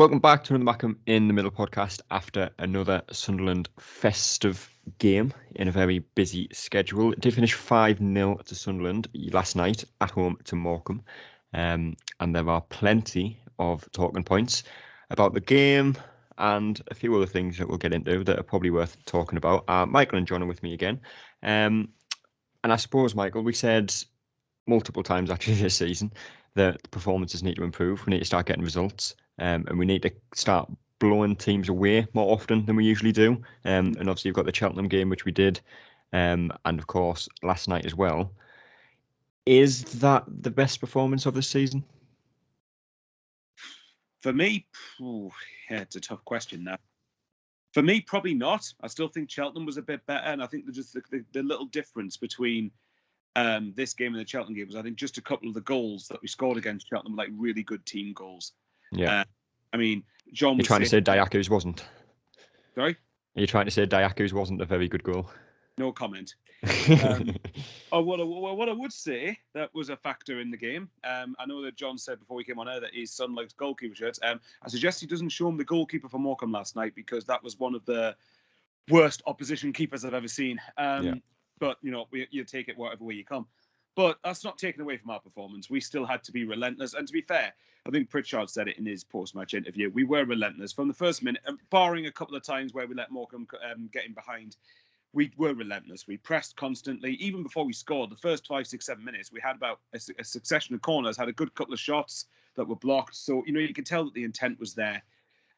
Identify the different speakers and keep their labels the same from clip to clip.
Speaker 1: Welcome back to another Mackem in the Middle podcast after another Sunderland festive game in a very busy schedule. It did finish 5-0 to Sunderland last night at home to Morecambe. And there are plenty of talking points about the game and a few other things that we'll get into that are probably worth talking about. Michael and John are with me again. And I suppose, Michael, we said multiple times actually this season that the performances need to improve. We need to start getting results, and we need to start blowing teams away more often than we usually do. And obviously you've got the Cheltenham game, which we did, and of course last night as well. Is that the best performance of this season?
Speaker 2: For me, it's a tough question now. For me, probably not. I still think Cheltenham was a bit better, and I think the little difference between this game and the Cheltenham game was, I think, just a couple of the goals that we scored against Cheltenham were like really good team goals.
Speaker 1: Yeah.
Speaker 2: I mean, John
Speaker 1: You're trying to say Daku's wasn't?
Speaker 2: Sorry?
Speaker 1: Are you trying to say Daku's wasn't a very good goal?
Speaker 2: No comment. What I would say that was a factor in the game. I know that John said before we came on air that his son likes goalkeeper shirts. I suggest he doesn't show him the goalkeeper for Morecambe last night, because that was one of the worst opposition keepers I've ever seen. But, you take it whatever way you come. But that's not taken away from our performance. We still had to be relentless. And to be fair, I think Pritchard said it in his post-match interview. We were relentless from the first minute, barring a couple of times where we let Morecambe get in behind. We were relentless. We pressed constantly. Even before we scored, the first 5, 6, 7 minutes, we had about a succession of corners, had a good couple of shots that were blocked. So, you could tell that the intent was there.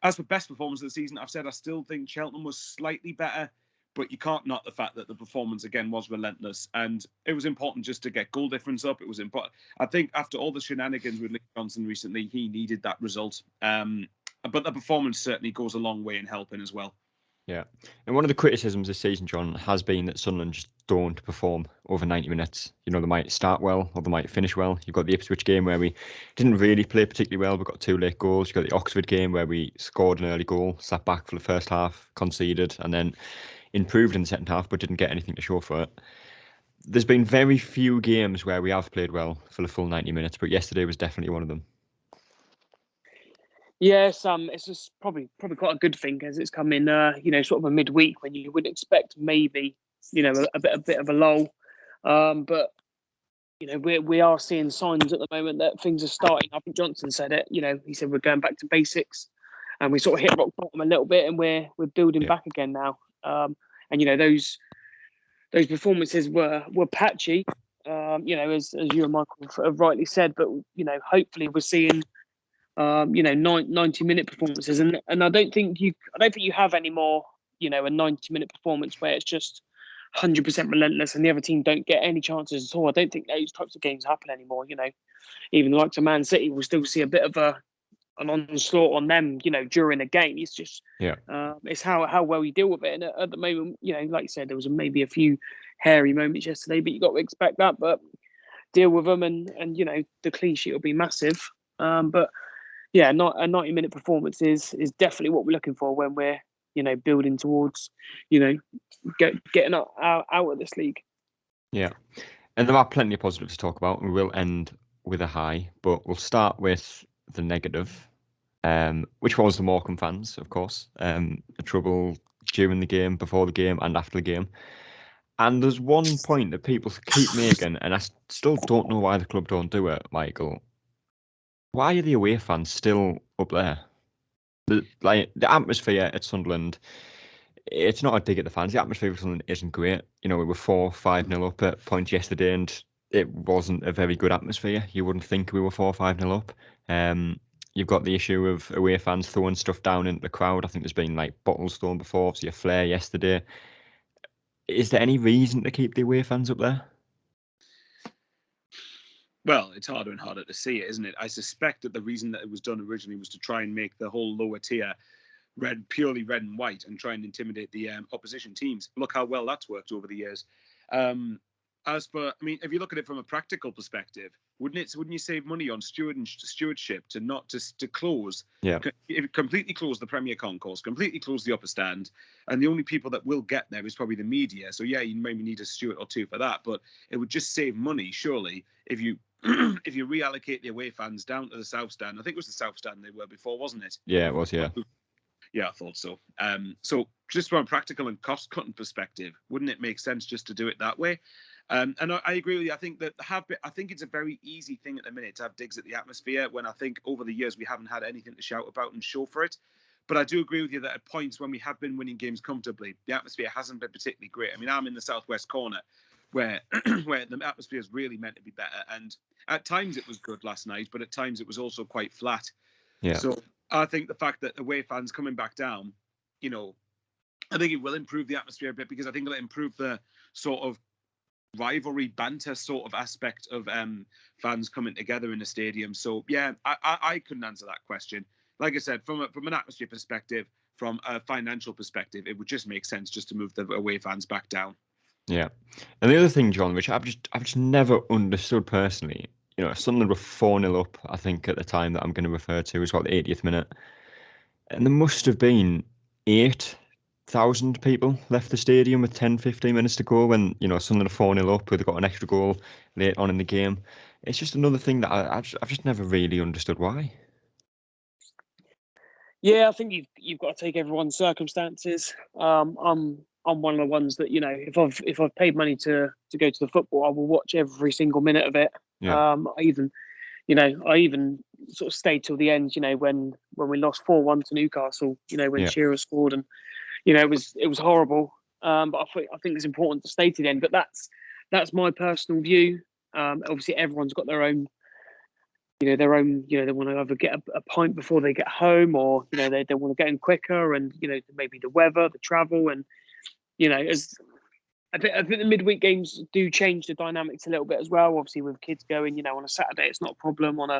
Speaker 2: As for best performance of the season, I've said I still think Cheltenham was slightly better, but you can't knock the fact that the performance, again, was relentless. And it was important just to get goal difference up. It was important. I think after all the shenanigans with Lee Johnson recently, he needed that result. But the performance certainly goes a long way in helping as well.
Speaker 1: Yeah. And one of the criticisms this season, John, has been that Sunderland just don't perform over 90 minutes. They might start well or they might finish well. You've got the Ipswich game where we didn't really play particularly well. We got 2 late goals. You've got the Oxford game where we scored an early goal, sat back for the first half, conceded, and then improved in the second half, but didn't get anything to show for it. There's been very few games where we have played well for the full 90 minutes, but yesterday was definitely one of them.
Speaker 3: Yes, it's just probably quite a good thing, as it's come in, sort of a midweek when you would expect maybe, a bit of a lull, but we are seeing signs at the moment that things are starting. I think Johnson said it. He said we're going back to basics, and we sort of hit rock bottom a little bit, and we're building back again now. And those performances were patchy, as you and Michael have rightly said, but hopefully we're seeing 90-minute performances, and I don't think you have any more a 90-minute performance where it's just 100% relentless and the other team don't get any chances at all. I don't think those types of games happen anymore. Even the likes of Man City will still see a bit of an onslaught on them during a game. It's just it's how well you deal with it. And at the moment, like you said, there was maybe a few hairy moments yesterday, but you got to expect that, but deal with them, and the clean sheet will be massive. But yeah, not a 90-minute performance is definitely what we're looking for when we're, building towards, getting out of this league.
Speaker 1: Yeah. And there are plenty of positives to talk about. We will end with a high, but we'll start with the negative, which was the Morecambe fans, of course. The trouble during the game, before the game, and after the game. And there's one point that people keep making, and I still don't know why the club don't do it, Michael. Why are the away fans still up there? The atmosphere at Sunderland, it's not a dig at the fans. The atmosphere for Sunderland isn't great. We were 4-5-0 up at points yesterday, and it wasn't a very good atmosphere. You wouldn't think we were 4-5-0 up. You've got the issue of away fans throwing stuff down into the crowd. I think there's been bottles thrown before, obviously a flare yesterday. Is there any reason to keep the away fans up there?
Speaker 2: Well, it's harder and harder to see it, isn't it? I suspect that the reason that it was done originally was to try and make the whole lower tier purely red and white, and try and intimidate the opposition teams. Look how well that's worked over the years. If you look at it from a practical perspective, wouldn't you save money on stewardship to close?
Speaker 1: Yeah.
Speaker 2: Completely close the Premier Concourse, completely close the upper stand, and the only people that will get there is probably the media. So yeah, you maybe need a steward or two for that, but it would just save money, surely, if you if you reallocate the away fans down to the south stand, I think it was the south stand they were before, wasn't it?
Speaker 1: Yeah, it was. Yeah.
Speaker 2: Yeah, I thought so. So just from a practical and cost-cutting perspective, wouldn't it make sense just to do it that way? And I agree with you. I think that I think it's a very easy thing at the minute to have digs at the atmosphere when I think over the years we haven't had anything to shout about and show for it. But I do agree with you that at points when we have been winning games comfortably, the atmosphere hasn't been particularly great. I mean, I'm in the southwest corner where where the atmosphere is really meant to be better. And at times it was good last night, but at times it was also quite flat.
Speaker 1: Yeah.
Speaker 2: So I think the fact that away fans coming back down, you know, I think it will improve the atmosphere a bit because I think it'll improve the sort of rivalry banter sort of aspect of fans coming together in the stadium. So yeah, I couldn't answer that question. Like I said, from an atmosphere perspective, from a financial perspective, it would just make sense just to move the away fans back down.
Speaker 1: Yeah. And the other thing, John, which I've just never understood personally, you know, Sunderland were 4-0 up, I think, at the time that I'm going to refer to, was what, the 80th minute. And there must have been 8,000 people left the stadium with 10, 15 minutes to go when, you know, Sunderland are 4-0 up, they've got an extra goal late on in the game. It's just another thing that I've just never really understood why.
Speaker 3: Yeah, I think you've got to take everyone's circumstances. I'm one of the ones that, you know, if I've paid money to go to the football, I will watch every single minute of it.
Speaker 1: Yeah.
Speaker 3: I even sort of stayed till the end. You know, when we lost 4-1 to Newcastle. You know, when
Speaker 1: Yeah.
Speaker 3: Shearer scored, and you know it was horrible. But I think it's important to stay to the end. But that's my personal view. Obviously, everyone's got their own. They want to either get a pint before they get home, or they want to get in quicker, and maybe the weather, the travel, and as I think the midweek games do change the dynamics a little bit as well. Obviously, with kids going, on a Saturday, it's not a problem. On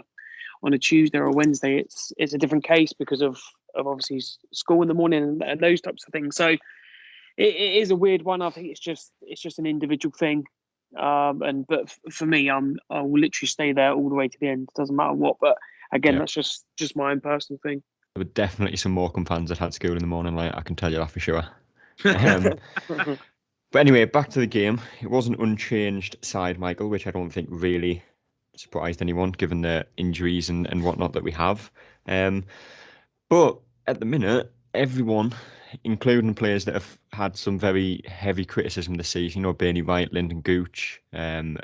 Speaker 3: a Tuesday or a Wednesday, it's a different case because of obviously school in the morning and those types of things. So it is a weird one. I think it's just an individual thing. But for me, I will literally stay there all the way to the end. It doesn't matter what. But again, that's just my own personal thing.
Speaker 1: There were definitely some Morecambe fans that had school in the morning, like I can tell you that for sure. But anyway, back to the game. It was an unchanged side, Michael, which I don't think really surprised anyone given the injuries and whatnot that we have. But at the minute, everyone, including players that have had some very heavy criticism this season, Bailey Wright, Lyndon Gooch, and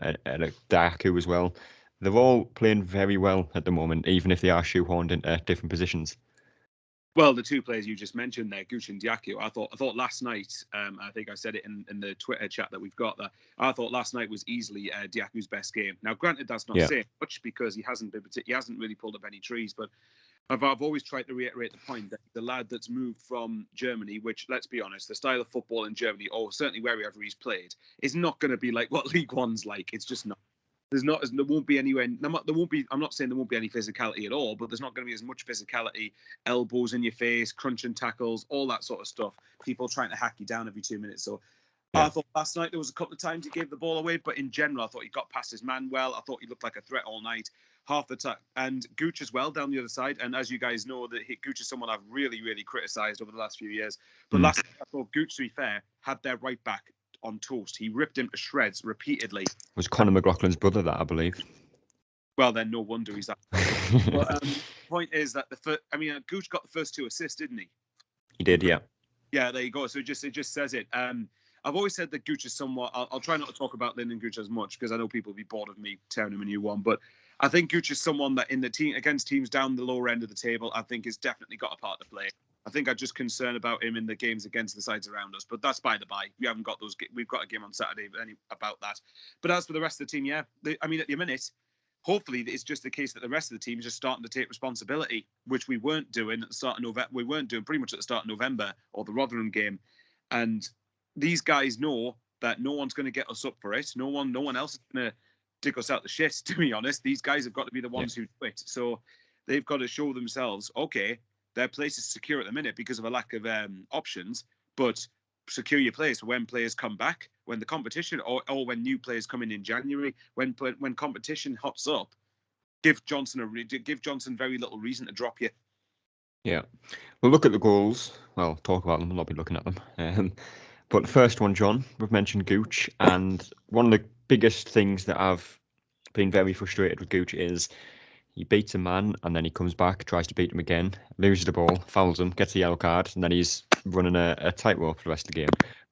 Speaker 1: Daku as well, they're all playing very well at the moment, even if they are shoehorned into different positions.
Speaker 2: Well, the two players you just mentioned there, Gooch and Daku, I thought last night, I think I said it in the Twitter chat that we've got, that I thought last night was easily Daku's best game. Now, granted, that's not saying much because he hasn't really pulled up any trees, but I've always tried to reiterate the point that the lad that's moved from Germany, which, let's be honest, the style of football in Germany, or certainly wherever he's played, is not going to be like what League One's like. It's just not. There won't be anywhere. There won't be. I'm not saying there won't be any physicality at all, but there's not going to be as much physicality. Elbows in your face, crunching tackles, all that sort of stuff. People trying to hack you down every 2 minutes. So I thought last night there was a couple of times he gave the ball away, but in general, I thought he got past his man well. I thought he looked like a threat all night. Half the time, and Gooch as well down the other side. And as you guys know, that Gooch is someone I've really, really criticised over the last few years. But last night, I thought Gooch, to be fair, had their right back on toast. He ripped him to shreds repeatedly. It
Speaker 1: was Conor McLaughlin's brother, that I believe.
Speaker 2: Well, then no wonder he's that. But the point is that Gooch got the first 2 assists, didn't he?
Speaker 1: He did, yeah.
Speaker 2: Yeah, there you go. So it just says it. I've always said that Gooch is somewhat. I'll try not to talk about Lyndon Gooch as much because I know people will be bored of me tearing him a new one. But I think Gooch is someone that in the team against teams down the lower end of the table, I think has definitely got a part to play. I think I'm just concerned about him in the games against the sides around us, but that's by the by. We haven't got those. We've got a game on Saturday about that. But as for the rest of the team, at the minute, hopefully it's just the case that the rest of the team is just starting to take responsibility, which we weren't doing at the start of November. We weren't doing pretty much at the start of November or the Rotherham game, and these guys know that no one's going to get us up for it. No one else is going to dig us out the shit. To be honest, these guys have got to be the ones who do it. So they've got to show themselves, okay, their place is secure at the minute because of a lack of options, but secure your place for when players come back, when the competition, or when new players come in January, when competition hots up, give Johnson very little reason to drop you.
Speaker 1: Yeah. We'll look at the goals. Well, talk about them. We'll not be looking at them. But the first one, John, we've mentioned Gooch, and one of the biggest things that I've been very frustrated with Gooch is he beats a man and then he comes back, tries to beat him again, loses the ball, fouls him, gets a yellow card, and then he's running a tightrope for the rest of the game.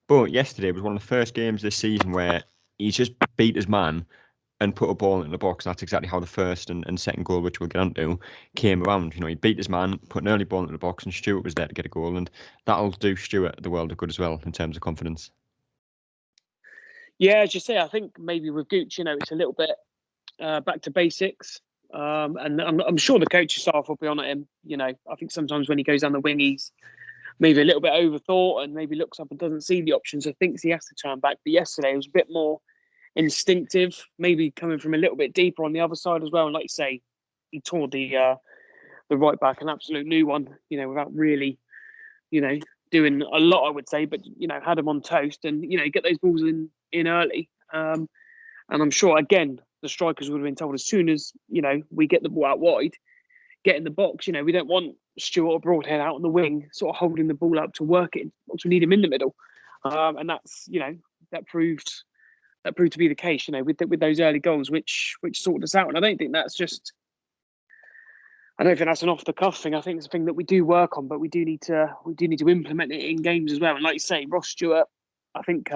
Speaker 1: But yesterday was one of the first games this season where he's just beat his man and put a ball in the box. That's exactly how the first and second goal, which we'll get onto, came around. He beat his man, put an early ball into the box, and Stewart was there to get a goal, and that'll do Stewart the world of good as well in terms of confidence.
Speaker 3: Yeah, as you say, I think maybe with Gooch, it's a little bit back to basics. And I'm sure the coaching staff will be on at him. I think sometimes when he goes down the wing, he's maybe a little bit overthought and maybe looks up and doesn't see the options, so thinks he has to turn back. But yesterday it was a bit more instinctive, maybe coming from a little bit deeper on the other side as well. And like you say, he tore the right back an absolute new one, without really, doing a lot, I would say, but had him on toast and get those balls in early. And I'm sure again the strikers would have been told as soon as we get the ball out wide, get in the box. We don't want Stewart or Broadhead out on the wing, sort of holding the ball up to work it. We need him in the middle, and that's that proved to be the case. With those early goals, which sorted us out. And I don't think that's an off the cuff thing. I think it's a thing that we do work on, but we do need to implement it in games as well. And like you say, Ross Stewart, I think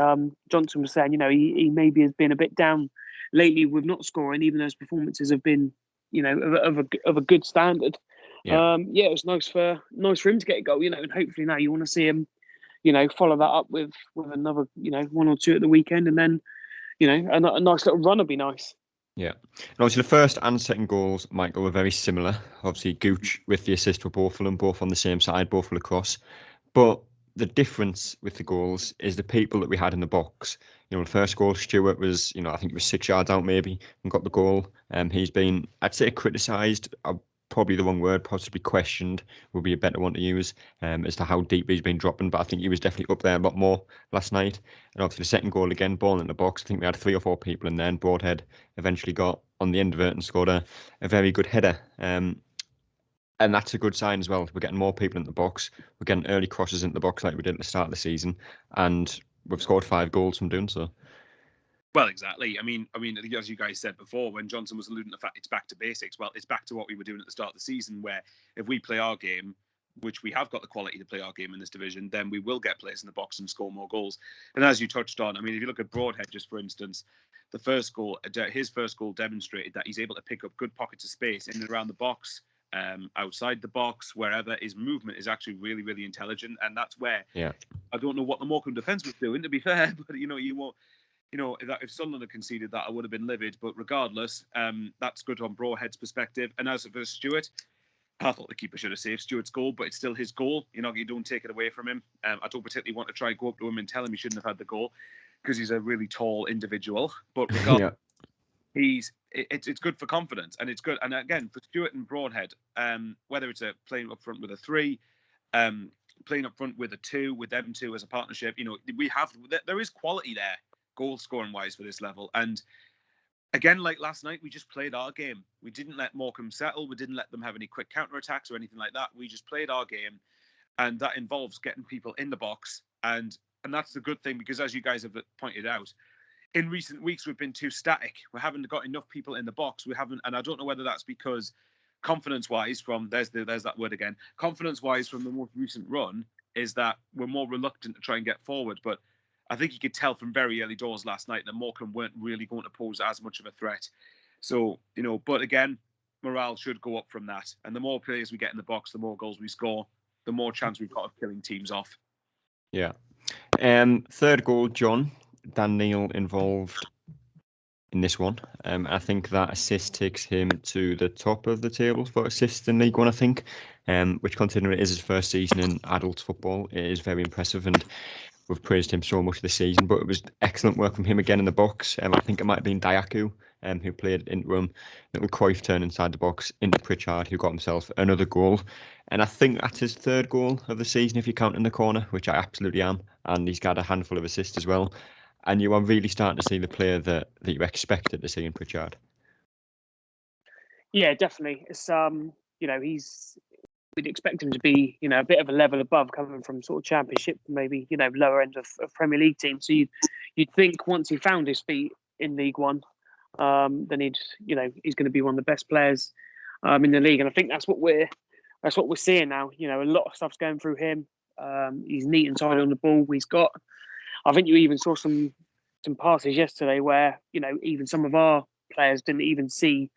Speaker 3: Johnson was saying, he maybe has been a bit down lately with not scoring, even though his performances have been, of a good standard.
Speaker 1: Yeah.
Speaker 3: It was nice for him to get a goal, and hopefully now you want to see him, follow that up with another, one or two at the weekend, and then, a nice little run would be nice.
Speaker 1: Yeah. And obviously the first and second goals, Michael, were very similar. Obviously Gooch with the assist for both of them, both on the same side, both full across. But the difference with the goals is the people that we had in the box. The first goal, Stewart was, I think he was 6 yards out maybe and got the goal. He's been, I'd say, criticised. Probably the wrong word, possibly questioned would be a better one to use as to how deep he's been dropping. But I think he was definitely up there a lot more last night. And obviously the second goal again, ball in the box. I think we had 3 or 4 people in there, and Broadhead eventually got on the end of it and scored a very good header. And that's a good sign as well. We're getting more people in the box. We're getting early crosses into the box like we did at the start of the season, and we've scored 5 goals from doing so.
Speaker 2: Well, exactly. I mean, as you guys said before, when Johnson was alluding to the fact it's back to basics, well, it's back to what we were doing at the start of the season, where if we play our game, which we have got the quality to play our game in this division, then we will get players in the box and score more goals. And as you touched on, if you look at Broadhead, just for instance, his first goal demonstrated that he's able to pick up good pockets of space in and around the box, outside the box, wherever. His movement is actually really, really intelligent. And that's where I don't know what the Morecambe defence was doing, to be fair, but you won't. If Sunderland had conceded that, I would have been livid. But regardless, that's good on Broadhead's perspective. And as for Stewart, I thought the keeper should have saved Stewart's goal, but it's still his goal. You don't take it away from him. I don't particularly want to try and go up to him and tell him he shouldn't have had the goal because he's a really tall individual. But regardless, it's good for confidence, and it's good. And again, for Stewart and Broadhead, whether it's playing up front with a 3, playing up front with a 2, with them 2 as a partnership, there is quality there, goal scoring wise, for this level. And again, like last night, we just played our game. We didn't let Morecambe settle. We didn't let them have any quick counter-attacks or anything like that. We just played our game, and that involves getting people in the box. And that's the good thing, because as you guys have pointed out, in recent weeks we've been too static. We haven't got enough people in the box. We haven't, and I don't know whether that's because confidence-wise from there's that word again. Confidence-wise from the most recent run is that we're more reluctant to try and get forward, but I think you could tell from very early doors last night that Morecambe weren't really going to pose as much of a threat. So, but again, morale should go up from that. And the more players we get in the box, the more goals we score, the more chance we've got of killing teams off.
Speaker 1: Yeah. Third goal, John. Dan Neil involved in this one. I think that assist takes him to the top of the table for assists in League One, I think, which, considering it is his first season in adult football, it is very impressive. And we've praised him so much this season, but it was excellent work from him again in the box. I think it might have been Daku who played into him. Little Cruyff turn inside the box into Pritchard, who got himself another goal. And I think that's his 3rd goal of the season, if you count in the corner, which I absolutely am. And he's got a handful of assists as well. And you are really starting to see the player that you expected to see in Pritchard.
Speaker 3: Yeah, definitely. It's we'd expect him to be, a bit of a level above, coming from sort of Championship, maybe, lower end of Premier League team. So you'd think once he found his feet in League One, then he's going to be one of the best players in the league. And I think that's what we're seeing now. A lot of stuff's going through him. He's neat and tidy on the ball. I think you even saw some passes yesterday where even some of our players didn't even see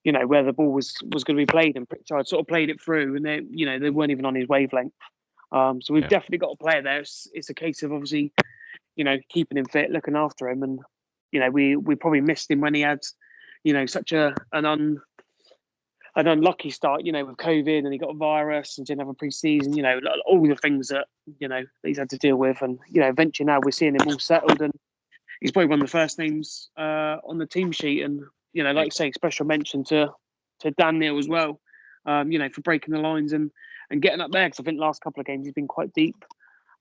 Speaker 3: where the ball was going to be played, and Pritchard sort of played it through, and they weren't even on his wavelength. So we've definitely got a player there. It's a case of obviously keeping him fit, looking after him, and we probably missed him when he had such an unlucky start, with COVID, and he got a virus and didn't have a pre-season, all the things that he's had to deal with, and eventually now we're seeing him all settled, and he's probably one of the first names on the team sheet, and like you say, special mention to Dan Neil as well, for breaking the lines and getting up there, because I think the last couple of games he's been quite deep.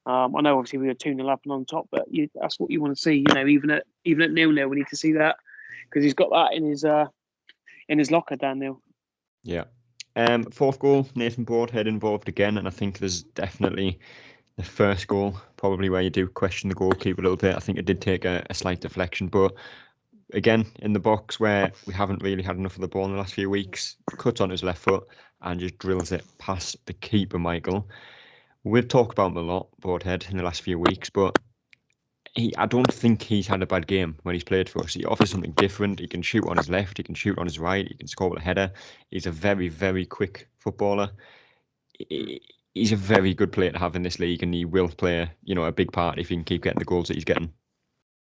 Speaker 3: I know obviously we were 2-0 up and on top, but that's what you want to see. Even at 0-0, we need to see that, because he's got that in his locker, Dan Neil.
Speaker 1: Yeah. Fourth goal, Nathan Broadhead involved again, and I think there's definitely the first goal probably where you do question the goalkeeper a little bit. I think it did take a slight deflection, but again, in the box where we haven't really had enough of the ball in the last few weeks, cuts on his left foot and just drills it past the keeper, Michael. We've talked about him a lot, Broadhead, in the last few weeks, but I don't think he's had a bad game when he's played for us. He offers something different. He can shoot on his left, he can shoot on his right, he can score with a header. He's a very, very quick footballer. He's a very good player to have in this league, and he will play, a big part if he can keep getting the goals that he's getting.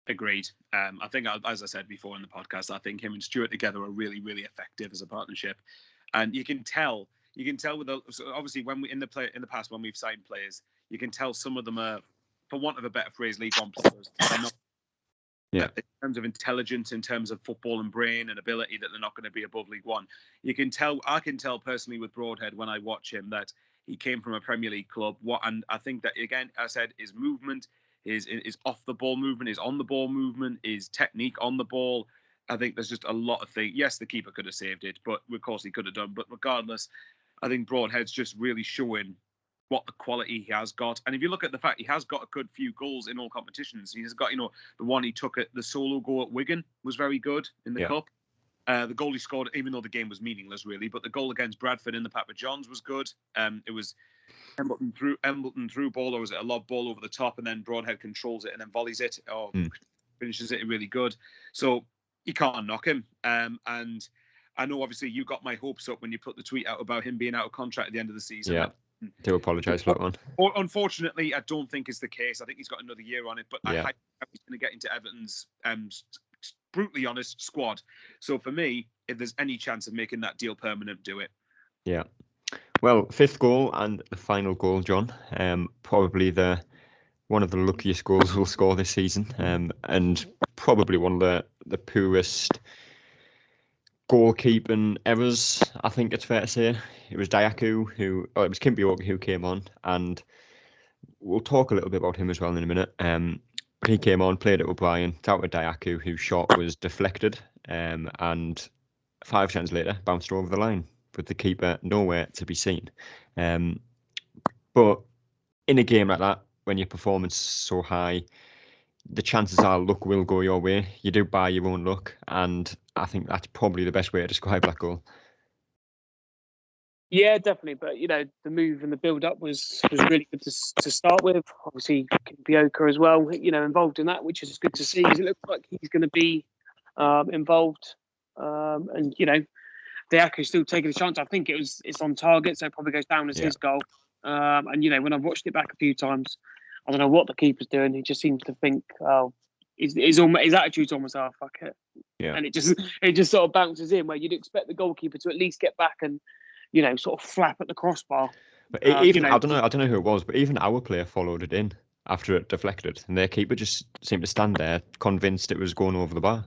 Speaker 2: Agreed. I think, as I said before in the podcast, I think him and Stewart together are really, really effective as a partnership, and you can tell with obviously when we in the past when we've signed players, you can tell some of them are, for want of a better phrase, League One players. They're not, in terms of intelligence, in terms of football and brain and ability, that they're not going to be above League One. You can tell. I can tell personally with Broadhead when I watch him that he came from a Premier League club. And I think that, again, I said, his movement, his off the ball movement, his on the ball movement, his technique on the ball. I think there's just a lot of things. Yes, the keeper could have saved it, but of course he could have done. But regardless, I think Broadhead's just really showing what the quality he has got. And if you look at the fact he has got a good few goals in all competitions, he's got, the one he took at the solo goal at Wigan was very good in the cup. The goal he scored, even though the game was meaningless really, but the goal against Bradford in the Papa John's was good. It was Embleton through ball, or was it a lob ball over the top, and then Broadhead controls it and then volleys it, or finishes it really good. So you can't knock him. And I know obviously you got my hopes up when you put the tweet out about him being out of contract at the end of the season.
Speaker 1: Yeah. Do apologise for that one.
Speaker 2: Unfortunately, I don't think it's the case. I think he's got another year on it, but I hope he's going to get into Everton's brutally honest squad. So for me, if there's any chance of making that deal permanent, do it.
Speaker 1: Yeah. Well, fifth goal and the final goal, John. Probably one of the luckiest goals we'll score this season, and probably one of the poorest goalkeeping errors, I think it's fair to say. It was Daku it was Kimpioka who came on, and we'll talk a little bit about him as well in a minute. But he came on, played at O'Brien, out with Daku, whose shot was deflected, and 5 seconds later bounced over the line with the keeper nowhere to be seen. But in a game like that, when your performance is so high, the chances are luck will go your way. You do buy your own luck, and I think that's probably the best way to describe that goal.
Speaker 3: Yeah, definitely. But the move and the build-up was really good to start with. Obviously, Bioka as well, involved in that, which is good to see, because it looks like he's going to be involved. And Daku's still taking a chance. I think it's on target, so it probably goes down as his goal. And when I've watched it back a few times, I don't know what the keeper's doing. He just seems to think, his attitude's almost, fuck it. Yeah. And it just sort of bounces in, where you'd expect the goalkeeper to at least get back and sort of flap at the crossbar.
Speaker 1: But even I don't know who it was, but even our player followed it in after it deflected, and their keeper just seemed to stand there, convinced it was going over the bar.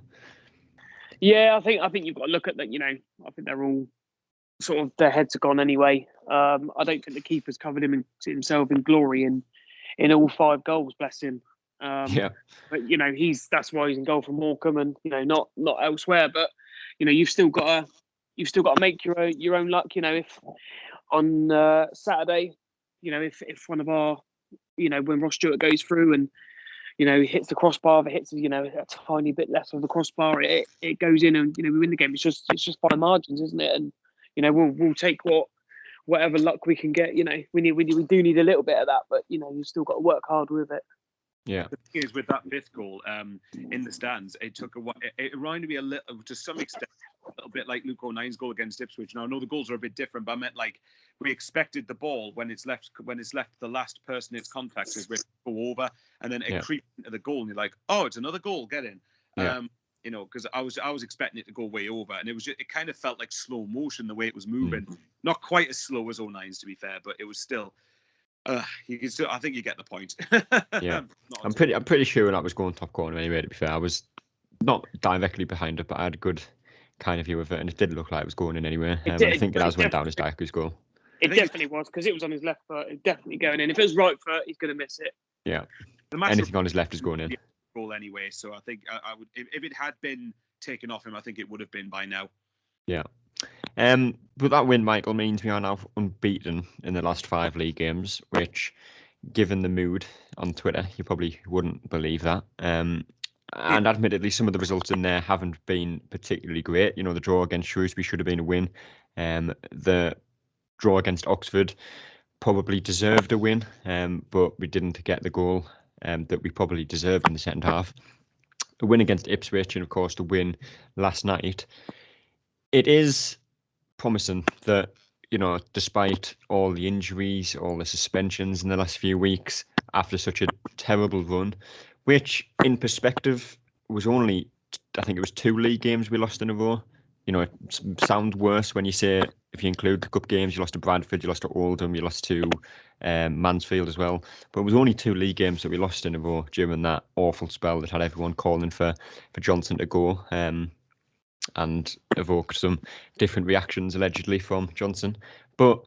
Speaker 3: Yeah, I think you've got to look at that. I think they're all sort of, their heads are gone anyway. I don't think the keeper's covered himself in glory in all 5 goals. Bless him. But that's why he's in goal for Morecambe, and not elsewhere. But you've still got to make your own luck. If on Saturday, if one of our, when Ross Stewart goes through and he hits the crossbar, if it hits, a tiny bit less of the crossbar, it goes in and, we win the game. It's just by margins, isn't it? And, we'll take whatever luck we can get. We do need a little bit of that, but, you've still got to work hard with it.
Speaker 2: Yeah. The thing is, with that fifth goal in the stands, it reminded me a little, to some extent, a little bit like Luke O'Nine's goal against Ipswich. Now, I know the goals are a bit different, but I meant like we expected the ball when it's left the last person it's contacted with to go over, and then it creeps into the goal, and you're like, oh, it's another goal, get in.
Speaker 1: Yeah.
Speaker 2: Because I was expecting it to go way over, and it kind of felt like slow motion the way it was moving. Not quite as slow as O'Nine's, to be fair, but it was still. You can still, I think you get the point.
Speaker 1: Yeah, I'm pretty sure when I was going top corner anyway. To be fair, I was not directly behind it, but I had a good kind of view of it, and it did look like it was going in anyway. I think it has went down as Daku's goal.
Speaker 3: It definitely was, because it was on his left foot. It's definitely going in. If it was right foot, he's going to miss it.
Speaker 1: Yeah, anything on his left is going in.
Speaker 2: Goal anyway, so I think I would, if it had been taken off him, I think it would have been by now.
Speaker 1: Yeah. But that win, Michael, means we are now unbeaten in the last 5 league games, which, given the mood on Twitter, you probably wouldn't believe that. And admittedly, some of the results in there haven't been particularly great. The draw against Shrewsbury should have been a win. The draw against Oxford probably deserved a win, but we didn't get the goal that we probably deserved in the second half. A win against Ipswich, and of course the win last night. It is promising that, despite all the injuries, all the suspensions in the last few weeks, after such a terrible run, which in perspective was only, I think it was 2 league games we lost in a row. It sounds worse when you say, if you include the cup games, you lost to Bradford, you lost to Oldham, you lost to Mansfield as well. But it was only 2 league games that we lost in a row during that awful spell that had everyone calling for Johnson to go. And evoked some different reactions allegedly from Johnson. But,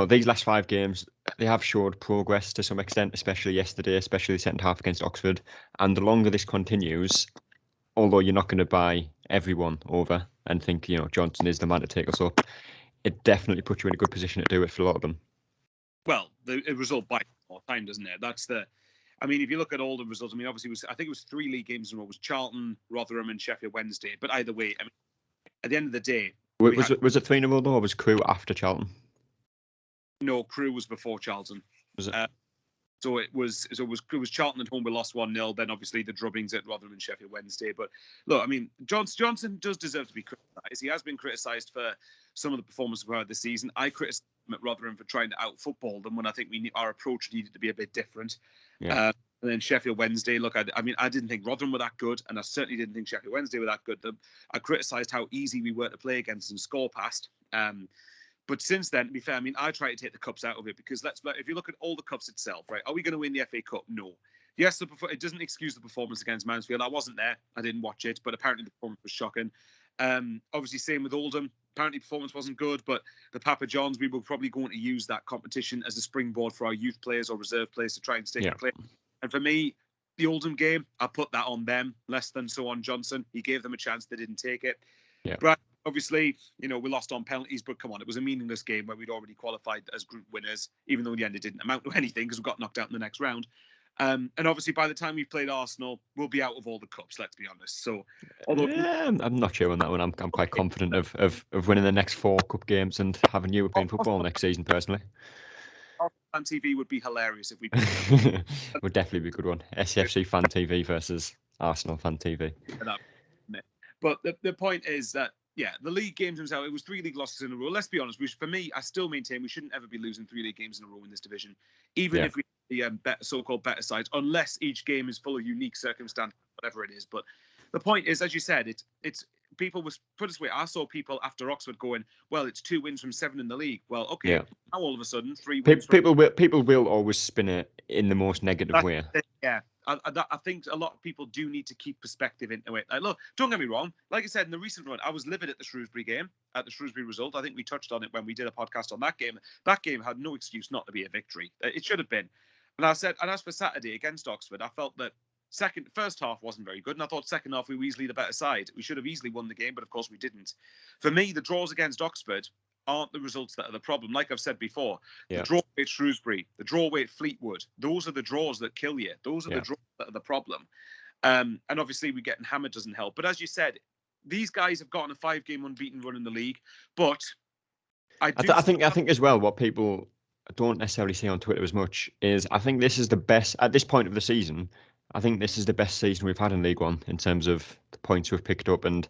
Speaker 1: these last 5 games, they have showed progress to some extent, especially yesterday, especially the second half against Oxford. And the longer this continues, although you're not going to buy everyone over and think, Johnson is the man to take us up, it definitely puts you in a good position to do it for a lot of them.
Speaker 2: Well, the result by more time, doesn't it? If you look at all the results, obviously, I think it was 3 league games in a row. It was Charlton, Rotherham, and Sheffield Wednesday. But either way, at the end of the day,
Speaker 1: was it 3 in a row though, or was Crewe after Charlton?
Speaker 2: No, Crewe was before Charlton.
Speaker 1: Was it?
Speaker 2: So it was Charlton at home. We lost 1-0. Then obviously the drubbings at Rotherham and Sheffield Wednesday. But look, Johnson does deserve to be criticised. He has been criticised for some of the performances we've had this season. I criticised him at Rotherham for trying to out-football them when I think our approach needed to be a bit different.
Speaker 1: Yeah.
Speaker 2: And then Sheffield Wednesday, look, I didn't think Rotherham were that good, and I certainly didn't think Sheffield Wednesday were that good. I criticised how easy we were to play against and score past. But since then, to be fair, I try to take the cups out of it, because if you look at all the cups itself, right, are we going to win the FA Cup? No. Yes, it doesn't excuse the performance against Mansfield. I wasn't there. I didn't watch it, but apparently the performance was shocking. Obviously, same with Oldham. Apparently performance wasn't good, but the Papa Johns, we were probably going to use that competition as a springboard for our youth players or reserve players to try and stay in play. And for me, the Oldham game, I put that on them, less than so on Johnson. He gave them a chance, they didn't take it.
Speaker 1: Yeah.
Speaker 2: But obviously, we lost on penalties, but come on, it was a meaningless game where we'd already qualified as group winners, even though in the end it didn't amount to anything because we got knocked out in the next round. And obviously, by the time we've played Arsenal, we'll be out of all the cups, let's be honest. So, although
Speaker 1: I'm not sure on that one. I'm quite confident of winning the next 4 cup games and having European football next season, personally.
Speaker 2: Fan TV would be hilarious if we
Speaker 1: would definitely be a good one. SFC Fan TV versus Arsenal Fan TV.
Speaker 2: But the point is that, the league games themselves, it was 3 league losses in a row. Let's be honest, for me, I still maintain we shouldn't ever be losing 3 league games in a row in this division, even if we the so-called better sides, unless each game is full of unique circumstance, whatever it is. But the point is, as you said, it's people was put this way. I saw people after Oxford going, well, it's 2 wins from 7 in the league. Well, okay, now all of a sudden 3 wins.
Speaker 1: People will always spin it in the most negative way.
Speaker 2: Yeah. I think a lot of people do need to keep perspective into it. Like, look, don't get me wrong. Like I said, in the recent run, I was livid at the Shrewsbury game, at the Shrewsbury result. I think we touched on it when we did a podcast on that game. That game had no excuse not to be a victory. It should have been. And I said, and as for Saturday against Oxford, I felt that first half wasn't very good, and I thought second half we were easily the better side. We should have easily won the game, but of course we didn't. For me, the draws against Oxford aren't the results that are the problem. Like I've said before,
Speaker 1: Yeah.
Speaker 2: the draw away at Shrewsbury, the draw away at Fleetwood, those are the draws that kill you. Those are
Speaker 1: Yeah.
Speaker 2: the draws that are the problem. And obviously, we getting hammered doesn't help. But as you said, these guys have gotten a 5-game unbeaten run in the league. But I
Speaker 1: think as well, what people don't necessarily see on Twitter as much is I think this is the best at this point of the season. I think this is the best season we've had in League One in terms of the points we've picked up and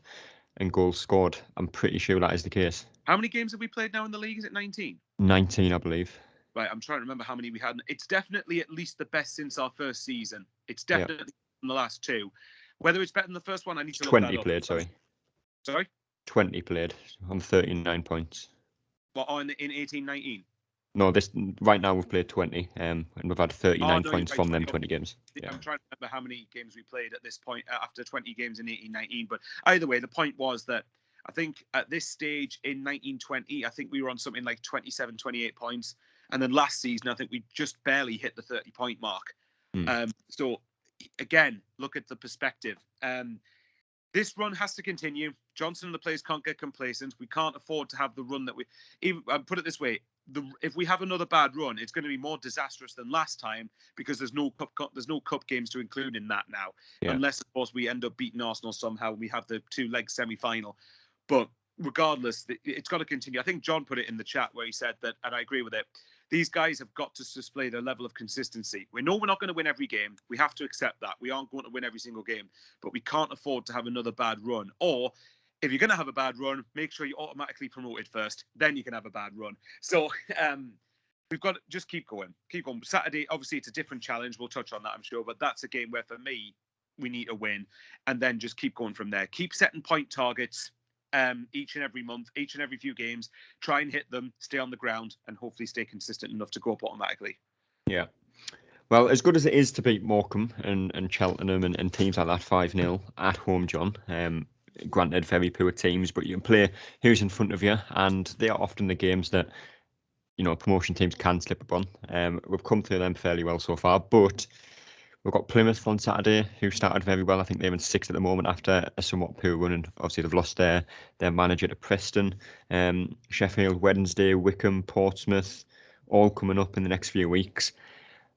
Speaker 1: goals scored. I'm pretty sure that is the case.
Speaker 2: How many games have we played now in the league? Is it 19?
Speaker 1: 19, I believe.
Speaker 2: Right, I'm trying to remember how many we had. It's definitely at least the best since our first season. It's definitely in the last two. Whether it's better than the first one, I need to look
Speaker 1: 20
Speaker 2: that up.
Speaker 1: played, sorry.
Speaker 2: Sorry?
Speaker 1: 20 played on 39 points.
Speaker 2: What, in 18-19?
Speaker 1: No, right now we've played 20, and we've had 39 points from them 20 games.
Speaker 2: Yeah. I'm trying to remember how many games we played at this point after 20 games in 18-19. But either way, the point was that I think at this stage in 19-20, I think we were on something like 27, 28 points. And then last season, I think we just barely hit the 30-point mark. So again, look at the perspective. This run has to continue. Johnson and the players can't get complacent. We can't afford to have the run that we... put it this way, if we have another bad run, it's going to be more disastrous than last time because there's no cup games to include in that now. Yeah. Unless, of course, we end up beating Arsenal somehow. We have the 2-leg semi-final. But regardless, it's got to continue. I think John put it in the chat where he said that, and I agree with it, these guys have got to display their level of consistency. We know we're not going to win every game. We have to accept that. We aren't going to win every single game, but we can't afford to have another bad run. Or if you're going to have a bad run, make sure you're automatically promoted first. Then you can have a bad run. So we've got to just keep going. Keep going. Saturday, obviously, it's a different challenge. We'll touch on that, I'm sure. But that's a game where, for me, we need to win. And then just keep going from there. Keep setting point targets. Each and every month, each and every few games, try and hit them, stay on the ground, and hopefully stay consistent enough to go up automatically.
Speaker 1: Yeah. Well, as good as it is to beat Morecambe and Cheltenham and teams like that 5-0 at home, John, granted, very poor teams, but you can play who's in front of you, and they are often the games that, promotion teams can slip up on. We've come through them fairly well so far, but we've got Plymouth on Saturday, who started very well. I think they're in 6th at the moment after a somewhat poor run, and obviously they've lost their manager to Preston. Sheffield Wednesday, Wycombe, Portsmouth, all coming up in the next few weeks.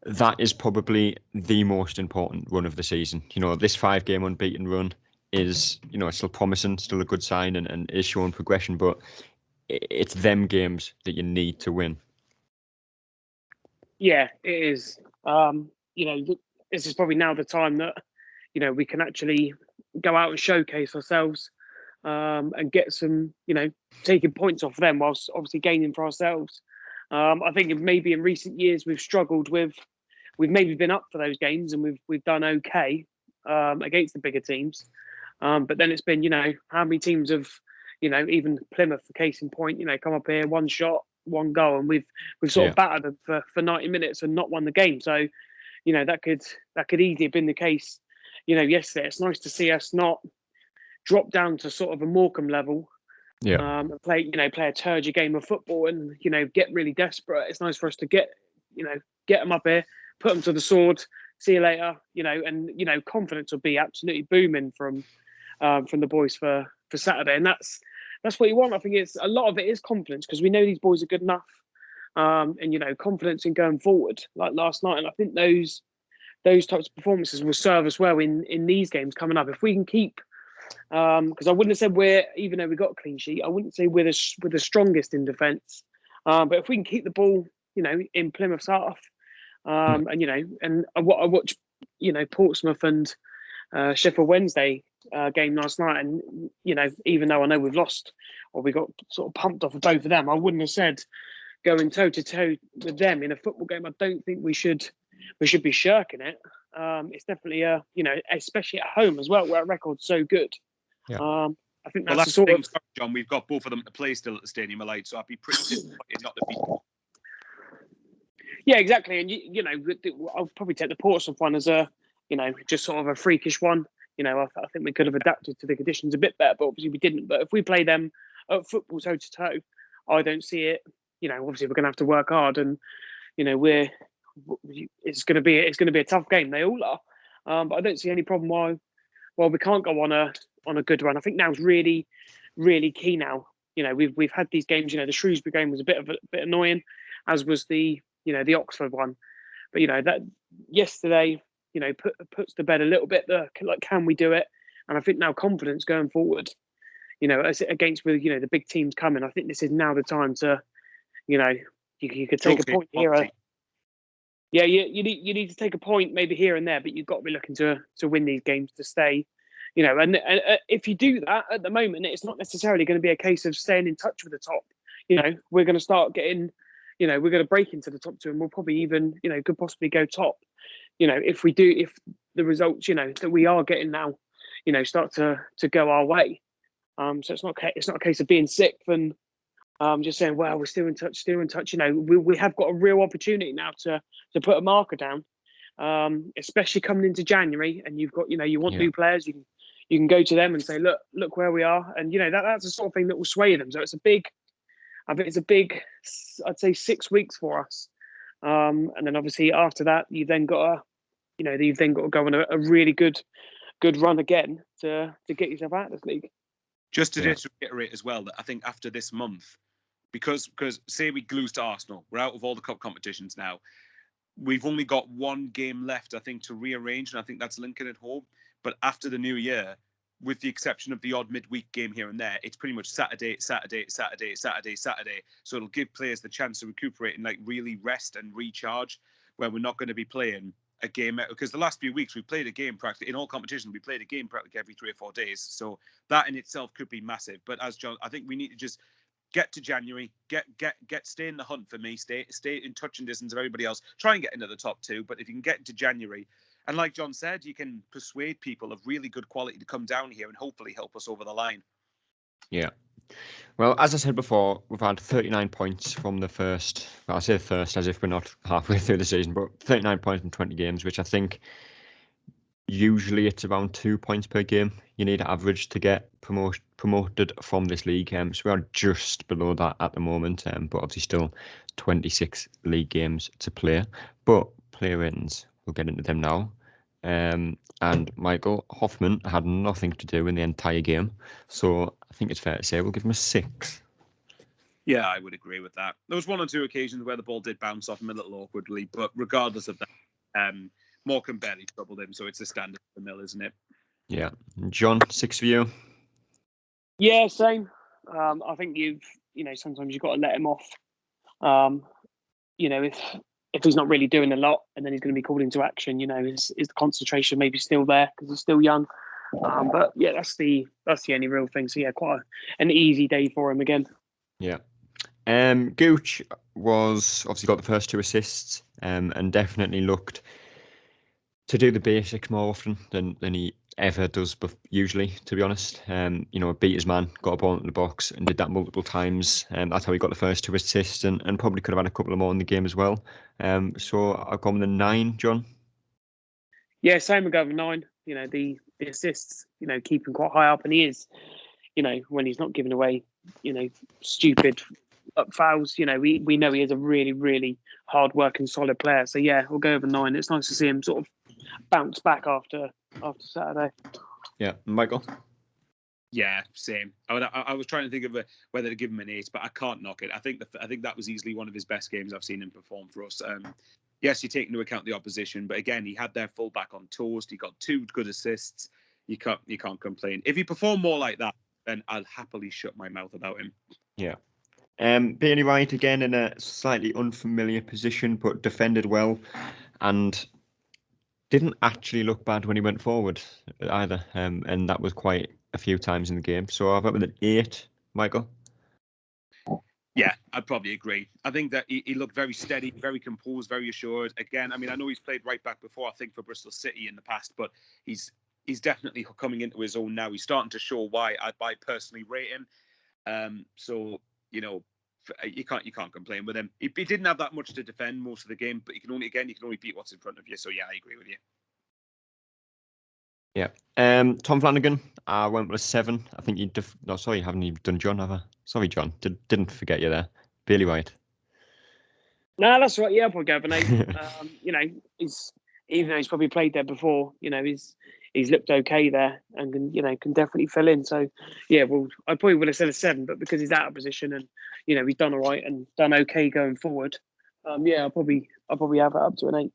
Speaker 1: That is probably the most important run of the season. This 5-game unbeaten run is, it's still promising, still a good sign, and is showing progression, but it's them games that you need to win.
Speaker 3: Yeah, it is. This is probably now the time that, we can actually go out and showcase ourselves and get some, taking points off them whilst obviously gaining for ourselves. I think maybe in recent years we've struggled with, we've maybe been up for those games and we've done okay against the bigger teams. But then it's been, how many teams have, even Plymouth, for case in point, come up here, one shot, one goal, and we've sort of battered them for 90 minutes and not won the game. So, that could easily have been the case, yesterday. It's nice to see us not drop down to sort of a Morecambe level, and play a turgid game of football and, get really desperate. It's nice for us to get them up here, put them to the sword, see you later, and, confidence will be absolutely booming from the boys for Saturday. And that's what you want. I think it's a lot of it is confidence because we know these boys are good enough. And confidence in going forward like last night, and I think those types of performances will serve us well in these games coming up. If we can keep, because I wouldn't have said even though we got a clean sheet, I wouldn't say we're the strongest in defence, but if we can keep the ball in Plymouth's half, and what I watched Portsmouth and Sheffield Wednesday game last night, and even though I know we've lost or we got sort of pumped off of both of them, I wouldn't have said going toe to toe with them in a football game. I don't think we should be shirking it. It's definitely especially at home as well, where our record's so good.
Speaker 1: Yeah.
Speaker 3: I think that's the sort of...
Speaker 2: John, we've got both of them to play still at the Stadium of Light, so I'd be pretty disappointed not to beat them.
Speaker 3: Yeah, exactly. And I'll probably take the Portsmouth one as a just sort of a freakish one. I think we could have adapted to the conditions a bit better, but obviously we didn't. But if we play them at football toe to toe, I don't see it. Obviously we're going to have to work hard, and it's going to be a tough game. They all are, but I don't see any problem why we can't go on a good run. I think now's really, really key now we've had these games. The Shrewsbury game was a bit annoying, as was the the Oxford one. But that yesterday, puts to bed a little bit like, can we do it? And I think now confidence going forward, against with the big teams coming, I think this is now the time to, you could take a point here. Yeah, you need to take a point maybe here and there, but you've got to be looking to win these games to stay. And if you do that at the moment, it's not necessarily going to be a case of staying in touch with the top. We're going to start getting, we're going to break into the top two, and we'll probably even, could possibly go top. If the results, that we are getting now, start to go our way. So it's not a case of being sixth and just saying, well, we're still in touch. We have got a real opportunity now to put a marker down, especially coming into January, and you've got, you want new players, you can go to them and say, look where we are, and that's the sort of thing that will sway them. So it's a big, I'd say 6 weeks for us, and then obviously after that, you've then got to go on a really good run again to get yourself out of this league.
Speaker 2: Just to reiterate as well that I think after this month, because say we lose to Arsenal, we're out of all the cup competitions now. We've only got one game left, I think, to rearrange, and I think that's Lincoln at home. But after the new year, with the exception of the odd midweek game here and there, it's pretty much Saturday. So it'll give players the chance to recuperate and really rest and recharge, where we're not going to be playing a game, because the last few weeks we played a game practically in all competitions. We played a game practically every 3 or 4 days. So that in itself could be massive. But as John, I think we need to just get to January, stay in the hunt for me, stay in touch and distance of everybody else. Try and get into the top 2. But if you can get into January, and like John said, you can persuade people of really good quality to come down here and hopefully help us over the line.
Speaker 1: Yeah. Well, as I said before, we've had 39 points from the first. Well, I say first as if we're not halfway through the season, but 39 points from 20 games, which I think usually it's around 2 points per game you need to average to get promoted from this league. So we are just below that at the moment, but obviously still 26 league games to play. But player ratings, we'll get into them now. And Michael Hoffman had nothing to do in the entire game, so I think it's fair to say we'll give him a 6.
Speaker 2: Yeah, I would agree with that. There was 1 or 2 occasions where the ball did bounce off him a little awkwardly, but regardless of that, Morecambe barely troubled him, so it's a standard for Mill, isn't it?
Speaker 1: Yeah. John, 6 for you?
Speaker 3: Yeah, same. I think sometimes you've got to let him off. If he's not really doing a lot, and then he's going to be called into action, is the concentration maybe still there because he's still young? But yeah, that's the only real thing. So yeah, quite an easy day for him again.
Speaker 1: Yeah. Gooch was obviously got the first 2 assists, and definitely looked to do the basics more often than he ever does, but usually, to be honest. Beat his man, got a ball into the box and did that multiple times. That's how he got the first 2 assists, and probably could have had a couple of more in the game as well. So I'll go with a 9, John.
Speaker 3: Yeah, same with going 9. The assists, keep him quite high up, and he is, when he's not giving away, stupid fouls. We know he is a really, really hard working, solid player. So yeah, we'll go over 9. It's nice to see him sort of bounce back after Saturday.
Speaker 1: Yeah, Michael.
Speaker 2: Yeah, same. I was trying to think of whether to give him an 8, but I can't knock it. I think that was easily one of his best games I've seen him perform for us. Yes, you take into account the opposition, but again, he had their fullback on toast. He got 2 good assists. You can't complain. If he performed more like that, then I'll happily shut my mouth about him.
Speaker 1: Yeah. Bailey Wright again in a slightly unfamiliar position, but defended well and didn't actually look bad when he went forward either. And that was quite a few times in the game. So I've got with an 8, Michael.
Speaker 2: Yeah, I'd probably agree. I think that he looked very steady, very composed, very assured. Again, I know he's played right back before, I think, for Bristol City in the past, but he's definitely coming into his own now. He's starting to show why I personally rate him. So you can't complain with him. He didn't have that much to defend most of the game, but you can only beat what's in front of you. So yeah, I agree with you.
Speaker 1: Yeah. Tom Flanagan, I went with a 7. I think you you haven't even done John, have I? Sorry, John. Didn't forget you there. Bailey White.
Speaker 3: No, that's right. Yeah, I'll probably go for an 8. He's, even though he's probably played there before, he's he's looked okay there and can definitely fill in. So yeah, well, I probably would have said a 7, but because he's out of position and he's done all right and done okay going forward, yeah, I'll probably have it up to an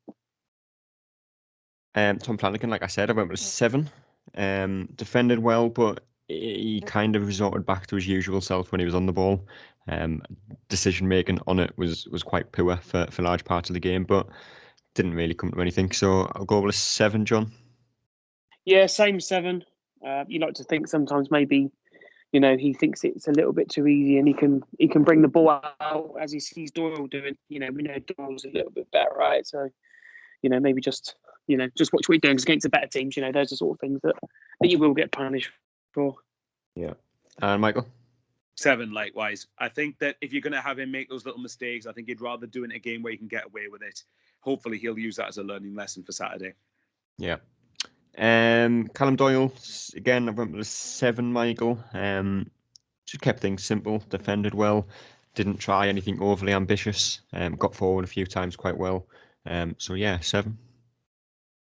Speaker 1: 8. Tom Flanagan, like I said, I went with a 7. Defended well, but he kind of resorted back to his usual self when he was on the ball. Decision making on it was quite poor for large parts of the game, but didn't really come to anything. So I'll go with a 7, John.
Speaker 3: Yeah, same 7. You like to think sometimes maybe he thinks it's a little bit too easy and he can bring the ball out as he sees Doyle doing. We know Doyle's a little bit better, right? So maybe just watch what he's doing, 'cause against the better teams. Those are sort of things that you will get punished for.
Speaker 1: Yeah. And Michael?
Speaker 2: 7, likewise. I think that if you're going to have him make those little mistakes, I think he'd rather do it in a game where he can get away with it. Hopefully, he'll use that as a learning lesson for Saturday.
Speaker 1: Yeah. Callum Doyle, again, I went with a 7, Michael. Just kept things simple, defended well, didn't try anything overly ambitious, got forward a few times quite well. So yeah, 7.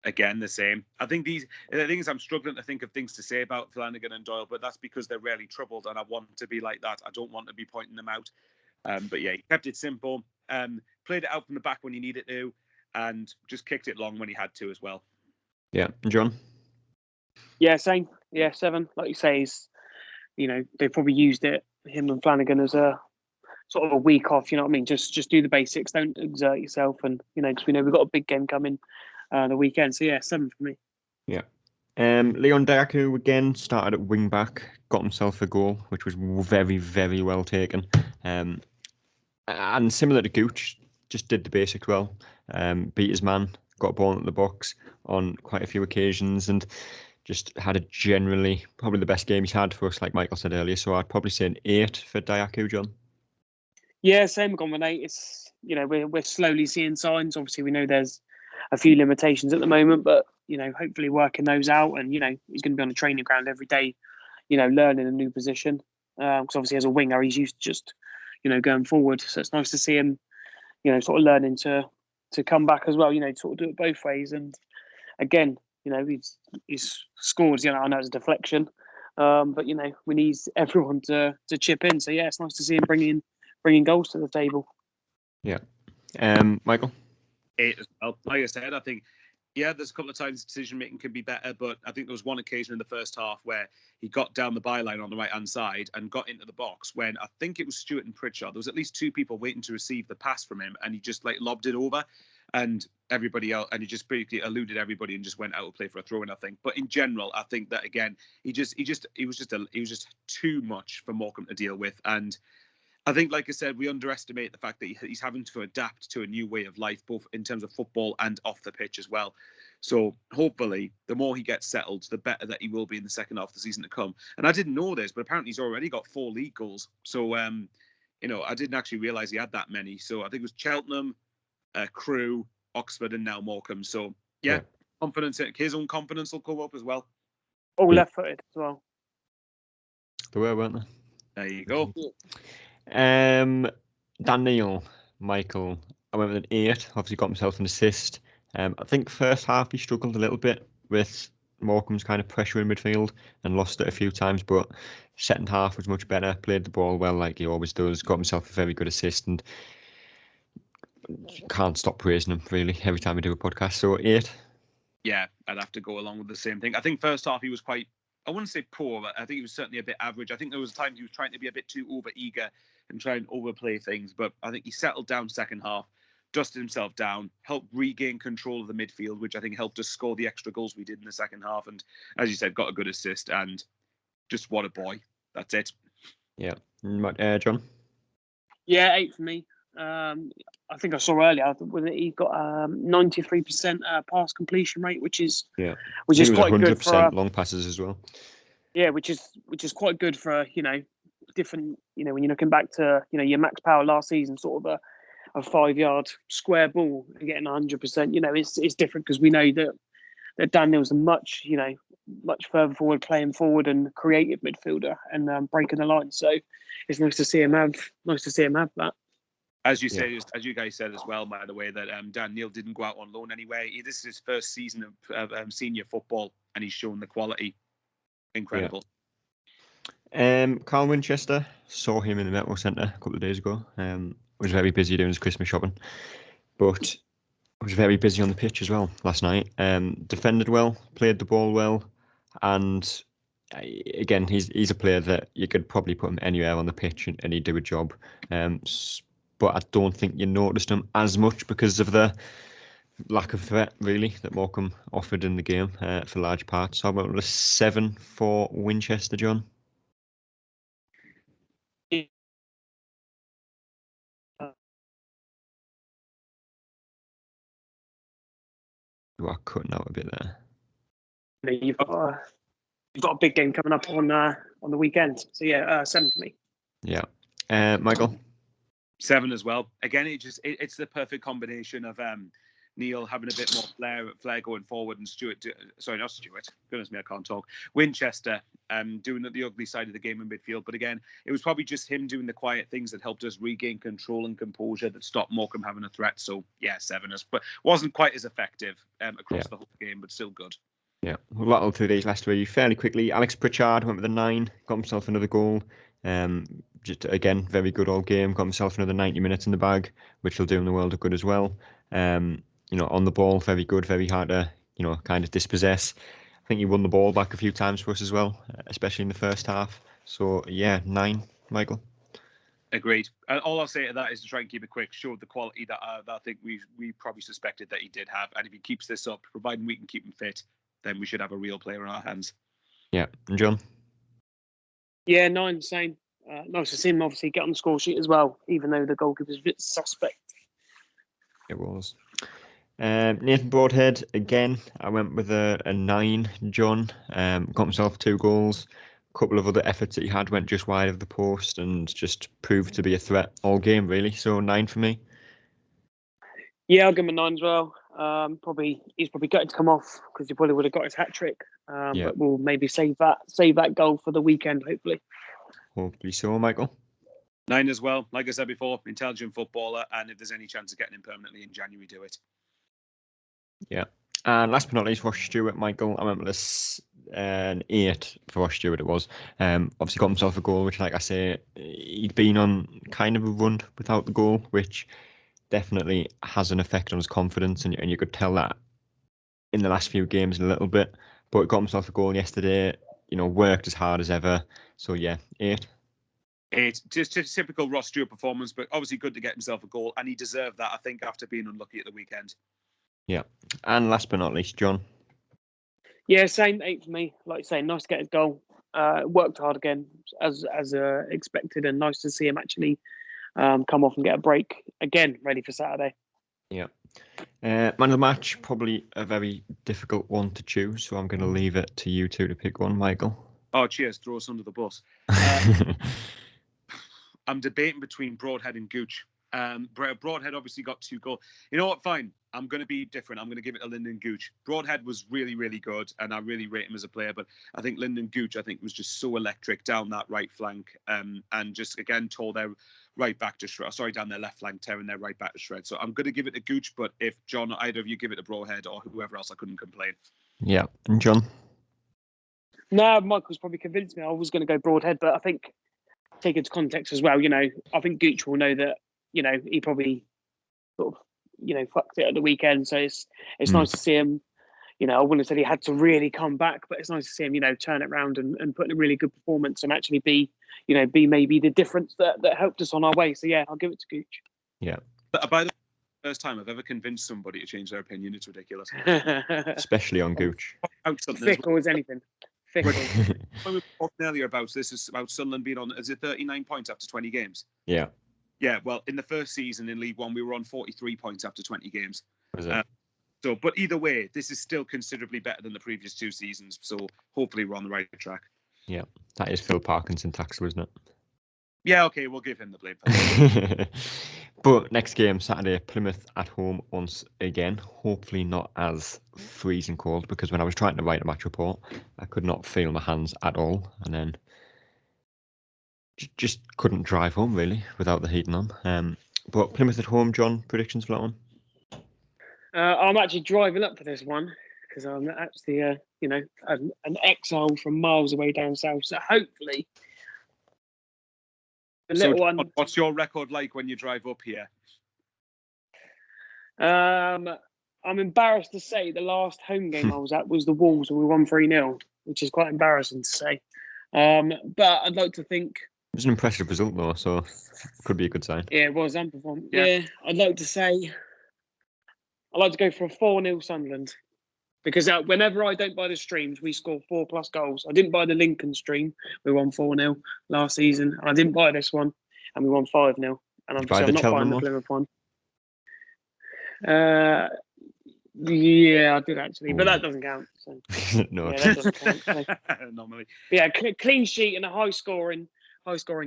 Speaker 2: Again, the same. I think the thing is, I'm struggling to think of things to say about Flanagan and Doyle, but that's because they're rarely troubled, and I want to be like that. I don't want to be pointing them out. But yeah, he kept it simple, played it out from the back when he needed to, and just kicked it long when he had to as well.
Speaker 1: Yeah, and John?
Speaker 3: Yeah, same. Yeah, 7. Like you say, they probably used it, him and Flanagan, as a sort of a week off. You know what I mean? Just do the basics, don't exert yourself, and because we know we've got a big game coming the weekend. So yeah, 7 for me.
Speaker 1: Yeah. Leon Daku again started at wing back, got himself a goal, which was very, very well taken. And similar to Gooch, just did the basics well. Beat his man, got a ball into the box on quite a few occasions, and just had a generally probably the best game he's had for us, like Michael said earlier. So I'd probably say an 8 for Daku, John.
Speaker 3: Yeah, same with 8. It's we're slowly seeing signs. Obviously, we know there's a few limitations at the moment, but hopefully working those out, and he's going to be on the training ground every day, learning a new position. Because obviously, as a winger, he's used to just going forward. So it's nice to see him, sort of learning to come back as well. Sort of do it both ways. And again, he's scored. I know it's a deflection, but we need everyone to chip in. So yeah, it's nice to see him bringing goals to the table.
Speaker 1: Yeah. Michael?
Speaker 2: 8 as well. Like I said, I think, yeah, there's a couple of times decision making can be better, but I think there was one occasion in the first half where he got down the byline on the right hand side and got into the box when I think it was Stewart and Pritchard. There was at least 2 people waiting to receive the pass from him, and he just lobbed it over, and everybody else, and he just basically eluded everybody and just went out to play for a throw in, I think. But in general, I think that again, he was just too much for Morecambe to deal with, and I think, like I said, we underestimate the fact that he's having to adapt to a new way of life, both in terms of football and off the pitch as well. So hopefully, the more he gets settled, the better that he will be in the second half of the season to come. And I didn't know this, but apparently he's already got 4 league goals. So, I didn't actually realise he had that many. So I think it was Cheltenham, Crewe, Oxford, and now Morecambe. So, yeah. Confidence, his own confidence will go up as well.
Speaker 3: All left-footed as well.
Speaker 1: They were, weren't they?
Speaker 2: There you go.
Speaker 1: Daniel, Michael, I went with an 8. Obviously got himself an assist. I think first half he struggled a little bit with Morecambe's kind of pressure in midfield and lost it a few times, but second half was much better, played the ball well like he always does, got himself a very good assist, and can't stop praising him really every time we do a podcast. So 8.
Speaker 2: Yeah, I'd have to go along with the same thing. I think first half he was quite, I wouldn't say poor, but I think he was certainly a bit average. I think there was times he was trying to be a bit too over-eager and try and overplay things, but I think he settled down second half, dusted himself down, helped regain control of the midfield, which I think helped us score the extra goals we did in the second half. And as you said, got a good assist, and just what a boy. That's it.
Speaker 1: Yeah. John?
Speaker 3: Yeah, 8 for me. I think I saw earlier he got 93% pass completion rate, which is quite good for
Speaker 1: long passes as well.
Speaker 3: Yeah, which is quite good for different when you're looking back to your max power last season, sort of a 5-yard square ball and getting 100%. It's different because we know that Daniel's a much further forward, playing forward and creative midfielder and breaking the line. So it's nice to see him have that.
Speaker 2: As you say, as you guys said as well, by the way, that Dan Neil didn't go out on loan anyway. This is his first season of senior football, and he's shown the quality. Incredible.
Speaker 1: Carl Winchester, saw him in the Metro Centre a couple of days ago. Was very busy doing his Christmas shopping, but was very busy on the pitch as well last night. Defended well, played the ball well, and again, he's a player that you could probably put him anywhere on the pitch and he'd do a job. But I don't think you noticed him as much because of the lack of threat, really, that Morecambe offered in the game for large parts. So I went with a 7 for Winchester, John. You are cutting out a bit there.
Speaker 3: You've got a big game coming up on the weekend. So yeah, 7 for me.
Speaker 1: Yeah. Michael?
Speaker 2: 7 as well. Again, it's the perfect combination of Neil having a bit more flair going forward, and not Stewart. Goodness me, I can't talk. Winchester doing the ugly side of the game in midfield. But again, it was probably just him doing the quiet things that helped us regain control and composure that stopped Morecambe having a threat. So yeah, 7 but wasn't quite as effective across the whole game, but still good.
Speaker 1: Yeah, we'll rattle through these last three fairly quickly. Alex Pritchard went with a 9, got himself another goal. Just again, very good all game. Got himself another 90 minutes in the bag, which will do him the world of good as well. On the ball, very good, very hard to, kind of dispossess. I think he won the ball back a few times for us as well, especially in the first half. So yeah, 9, Michael.
Speaker 2: Agreed. And all I'll say to that is to try and keep it quick. Showed the quality that I think we probably suspected that he did have. And if he keeps this up, providing we can keep him fit, then we should have a real player in our hands.
Speaker 1: Yeah, and John?
Speaker 3: Yeah, 9, same. Nice to see him obviously get on the score sheet as well, even though the goalkeeper's a bit suspect.
Speaker 1: It was. Nathan Broadhead, again, I went with a 9, John. Got himself 2 goals. A couple of other efforts that he had went just wide of the post and just proved to be a threat all game, really. So 9 for me.
Speaker 3: Yeah, I'll give him a 9 as well. He's probably gutted to come off because he probably would have got his hat trick. But we'll maybe save that goal for the weekend, hopefully.
Speaker 1: Hopefully so, Michael.
Speaker 2: 9 as well. Like I said before, intelligent footballer, and if there's any chance of getting him permanently in January, do it.
Speaker 1: Yeah. And last but not least, for Stewart, Michael, I went with an 8 for Stewart. It was. Obviously got himself a goal, which, like I say, he'd been on kind of a run without the goal, which definitely has an effect on his confidence, and you could tell that in the last few games a little bit. But got himself a goal yesterday. Worked as hard as ever. So yeah, 8.
Speaker 2: 8. Just a typical Ross Stewart performance, but obviously good to get himself a goal, and he deserved that, I think, after being unlucky at the weekend.
Speaker 1: Yeah. And last but not least, John.
Speaker 3: Yeah, same 8 for me. Like you say, nice to get his goal. Worked hard again, as expected, and nice to see him actually come off and get a break again, ready for Saturday.
Speaker 1: Yeah. Man of the match, probably a very difficult one to choose, so I'm going to leave it to you two to pick one, Michael.
Speaker 2: Oh, cheers. Throw us under the bus. I'm debating between Broadhead and Gooch. Broadhead obviously got 2 goals. You know what? Fine. I'm going to be different. I'm going to give it to Lyndon Gooch. Broadhead was really, really good, and I really rate him as a player. But I think Lyndon Gooch, was just so electric down that right flank, and just again tore their right back to shred. Sorry, down their left flank, tearing their right back to shred. So I'm going to give it to Gooch. But if John or either of you give it to Broadhead or whoever else, I couldn't complain.
Speaker 1: Yeah, and John.
Speaker 3: No, Michael's probably convinced me. I was going to go Broadhead, but I think take into context as well. I think Gooch will know that. He probably sort of fucked it at the weekend. So it's nice to see him. I wouldn't have said he had to really come back, but it's nice to see him, turn it around and put in a really good performance and actually be maybe the difference that helped us on our way. So yeah, I'll give it to Gooch.
Speaker 1: Yeah.
Speaker 2: But by the first time I've ever convinced somebody to change their opinion, it's ridiculous.
Speaker 1: Especially on Gooch.
Speaker 3: Fickle as anything. Fickle.
Speaker 2: When we were talking earlier about this, is about Sunderland being on, is it 39 points after 20 games?
Speaker 1: Yeah.
Speaker 2: Yeah, well, in the first season in League One, we were on 43 points after 20 games.
Speaker 1: Was it?
Speaker 2: But either way, this is still considerably better than the previous 2 seasons. So hopefully we're on the right track.
Speaker 1: Yeah, that is Phil Parkinson tax, wasn't it?
Speaker 2: Yeah, okay, we'll give him the blame for that.
Speaker 1: But next game, Saturday, Plymouth at home once again. Hopefully not as freezing cold, because when I was trying to write a match report, I could not feel my hands at all. And then just couldn't drive home, really, without the heating on. But Plymouth at home, John, predictions for that one?
Speaker 3: I'm actually driving up for this one because I'm actually, an exile from miles away down south. So hopefully, the little one.
Speaker 2: What's your record like when you drive up here?
Speaker 3: I'm embarrassed to say the last home game I was at was the Wolves, and we won 3-0, which is quite embarrassing to say. But I'd like to think
Speaker 1: It was an impressive result, though, so could be a good sign.
Speaker 3: yeah, it was unperformed.
Speaker 2: Yeah.
Speaker 3: Yeah, I'd like to go for a 4-0 Sunderland. Because whenever I don't buy the streams, we score 4+ goals. I didn't buy the Lincoln stream. We won 4-0 last season. And I didn't buy this one, and we won 5-0. And
Speaker 1: Did you buy
Speaker 3: obviously,
Speaker 1: the
Speaker 3: I'm not
Speaker 1: Cheltenham
Speaker 3: buying the
Speaker 1: one?
Speaker 3: Plymouth one. Yeah, I did actually, but that doesn't count. So.
Speaker 1: No.
Speaker 3: Yeah, that doesn't count. So.
Speaker 2: Normally.
Speaker 3: But yeah, clean sheet and a high scoring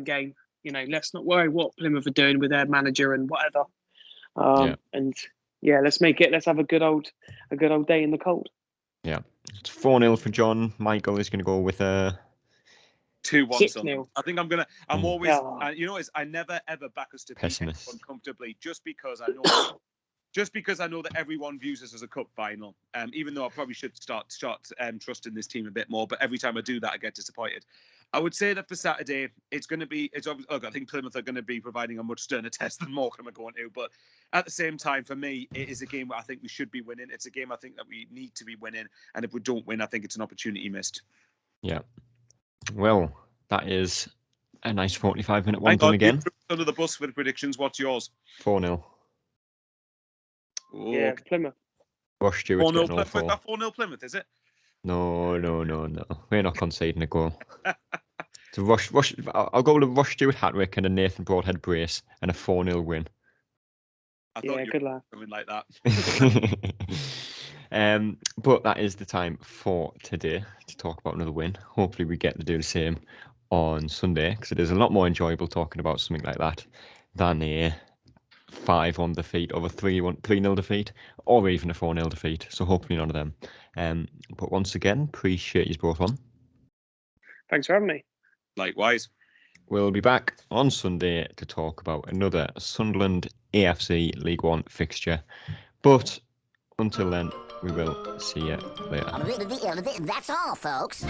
Speaker 3: game. Let's not worry what Plymouth are doing with their manager and whatever. And yeah, let's have a good old day in the cold.
Speaker 1: Yeah, it's 4-0 for John. Michael is going to go with a
Speaker 2: 2-1
Speaker 3: 6-0.
Speaker 2: I think I'm always, I never ever back us to beat
Speaker 1: Pessimist.
Speaker 2: anyone comfortably, just because I know that everyone views us as a cup final. Even though I probably should start trusting this team a bit more, but every time I do that, I get disappointed. I would say that for Saturday, I think Plymouth are going to be providing a much sterner test than Morecambe are going to. But at the same time, for me, it is a game where I think we should be winning. It's a game I think that we need to be winning. And if we don't win, I think it's an opportunity missed.
Speaker 1: Yeah. Well, that is a nice 45-minute one done again.
Speaker 2: Under the bus for the predictions. What's yours?
Speaker 1: 4-0.
Speaker 3: Yeah, Plymouth.
Speaker 1: Ross Stewart's
Speaker 2: 4-0
Speaker 1: getting all four.
Speaker 2: 4-0 Plymouth, is it?
Speaker 1: No. We're not conceding a goal. So I'll go with a Ross Stewart hat-trick and a Nathan Broadhead brace and a 4-0 win.
Speaker 2: I thought you
Speaker 3: good lad.
Speaker 2: were something like that.
Speaker 1: But that is the time for today to talk about another win. Hopefully we get to do the same on Sunday, because it is a lot more enjoyable talking about something like that than a 5-1 defeat or a 3-0 defeat, or even a 4-0 defeat. So hopefully none of them. But once again, appreciate you both on.
Speaker 3: Thanks for having me.
Speaker 2: Likewise.
Speaker 1: We'll be back on Sunday to talk about another Sunderland AFC League One fixture. But until then, we will see you later.
Speaker 4: That's all, folks.